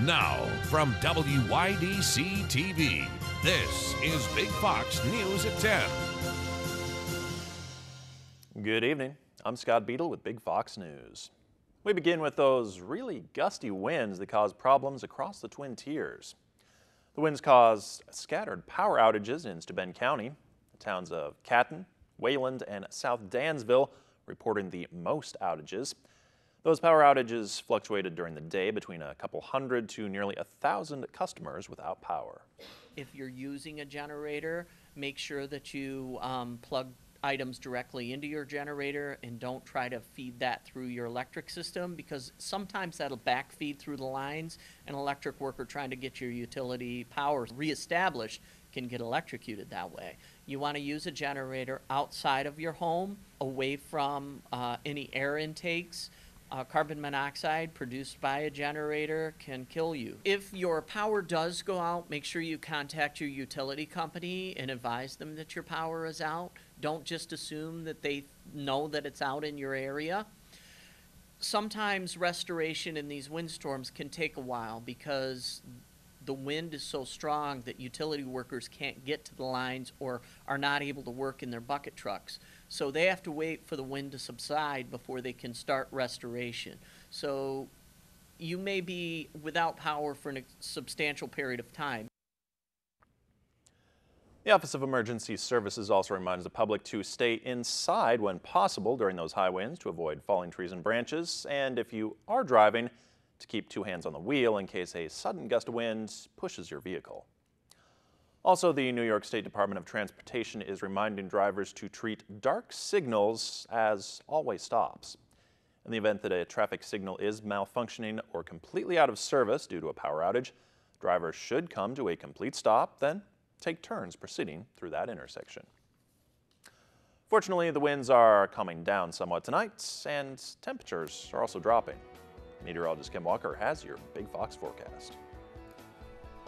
Now, from WYDC TV, this is Big Fox News at 10. Good evening. I'm Scott Beadle with Big Fox News. We begin with those really gusty winds that cause problems across the Twin Tiers. The winds caused scattered power outages in Steuben County. The towns of Catton, Wayland, and South Dansville reporting the most outages. Those power outages fluctuated during the day between a couple hundred to nearly 1,000 customers without power. If you're using a generator, make sure that you plug items directly into your generator and don't try to feed that through your electric system, because sometimes that'll backfeed through the lines. An electric worker trying to get your utility power reestablished can get electrocuted that way. You want to use a generator outside of your home, away from any air intakes. Carbon monoxide produced by a generator can kill you. If your power does go out, make sure you contact your utility company and advise them that your power is out. Don't just assume that they know that it's out in your area. Sometimes restoration in these windstorms can take a while because the wind is so strong that utility workers can't get to the lines or are not able to work in their bucket trucks. So they have to wait for the wind to subside before they can start restoration. So you may be without power for a substantial period of time. The Office of Emergency Services also reminds the public to stay inside when possible during those high winds to avoid falling trees and branches, and if you are driving, to keep two hands on the wheel in case a sudden gust of wind pushes your vehicle. Also, the New York State Department of Transportation is reminding drivers to treat dark signals as all-way stops. In the event that a traffic signal is malfunctioning or completely out of service due to a power outage, drivers should come to a complete stop, then take turns proceeding through that intersection. Fortunately, the winds are calming down somewhat tonight, and temperatures are also dropping. Meteorologist Kim Walker has your Big Fox forecast.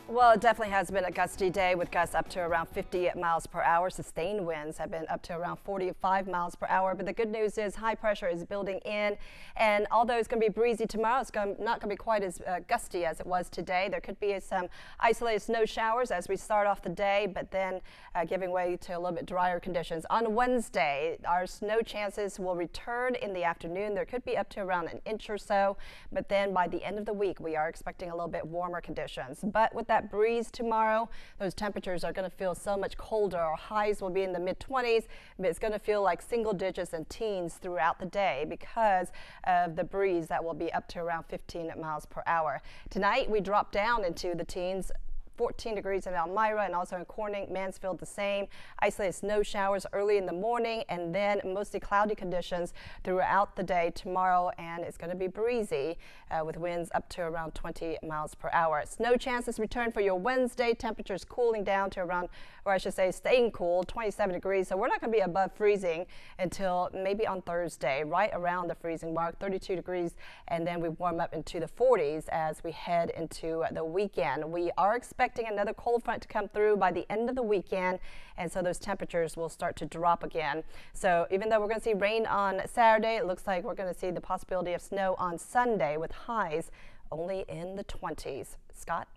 Well, it definitely has been a gusty day with gusts up to around 50 miles per hour. Sustained winds have been up to around 45 miles per hour. But the good news is high pressure is building in. And although it's going to be breezy tomorrow, it's not going to be quite as gusty as it was today. There could be some isolated snow showers as we start off the day, but then giving way to a little bit drier conditions. On Wednesday, our snow chances will return in the afternoon. There could be up to around an inch or so. But then by the end of the week, we are expecting a little bit warmer conditions. But with that breeze tomorrow, those temperatures are going to feel so much colder. Our highs will be in the mid-20s, but it's going to feel like single digits and teens throughout the day because of the breeze that will be up to around 15 miles per hour. Tonight, we drop down into the teens. 14 degrees in Elmira and also in Corning, Mansfield the same. Isolated snow showers early in the morning and then mostly cloudy conditions throughout the day tomorrow, and it's going to be breezy with winds up to around 20 miles per hour. Snow chances return for your Wednesday. Temperatures cooling down to around, or I should say staying cool, 27 degrees. So we're not going to be above freezing until maybe on Thursday, right around the freezing mark, 32 degrees, and then we warm up into the 40s as we head into the weekend. We are expecting another cold front to come through by the end of the weekend, and so those temperatures will start to drop again. So even though we're going to see rain on Saturday, it looks like we're going to see the possibility of snow on Sunday with highs only in the 20s. Scott?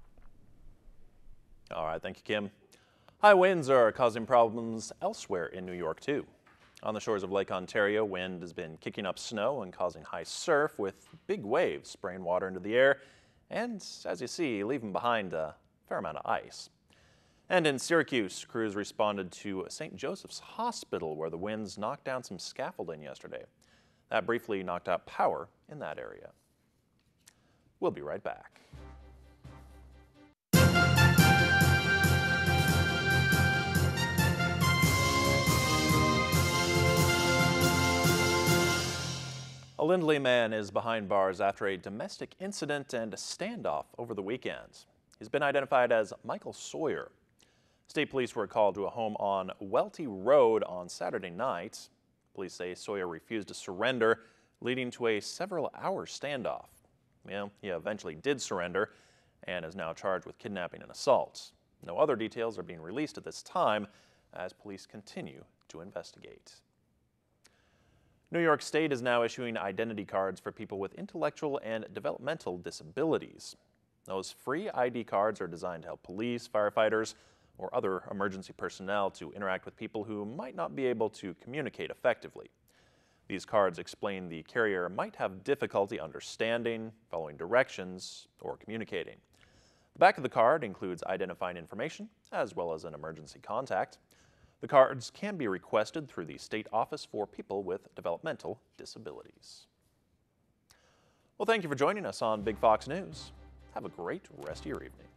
All right, thank you, Kim. High winds are causing problems elsewhere in New York, too. On the shores of Lake Ontario, wind has been kicking up snow and causing high surf with big waves spraying water into the air and, as you see, leaving behind a fair amount of ice. And in Syracuse, crews responded to St. Joseph's Hospital where the winds knocked down some scaffolding yesterday. That briefly knocked out power in that area. We'll be right back. A Lindley man is behind bars after a domestic incident and a standoff over the weekend. He's been identified as Michael Sawyer. State police were called to a home on Welty Road on Saturday night. Police say Sawyer refused to surrender, leading to a several-hour standoff. Well, he eventually did surrender and is now charged with kidnapping and assault. No other details are being released at this time as police continue to investigate. New York State is now issuing identity cards for people with intellectual and developmental disabilities. Those free ID cards are designed to help police, firefighters, or other emergency personnel to interact with people who might not be able to communicate effectively. These cards explain the carrier might have difficulty understanding, following directions, or communicating. The back of the card includes identifying information as well as an emergency contact. The cards can be requested through the State Office for People with Developmental Disabilities. Well, thank you for joining us on Big Fox News. Have a great rest of your evening.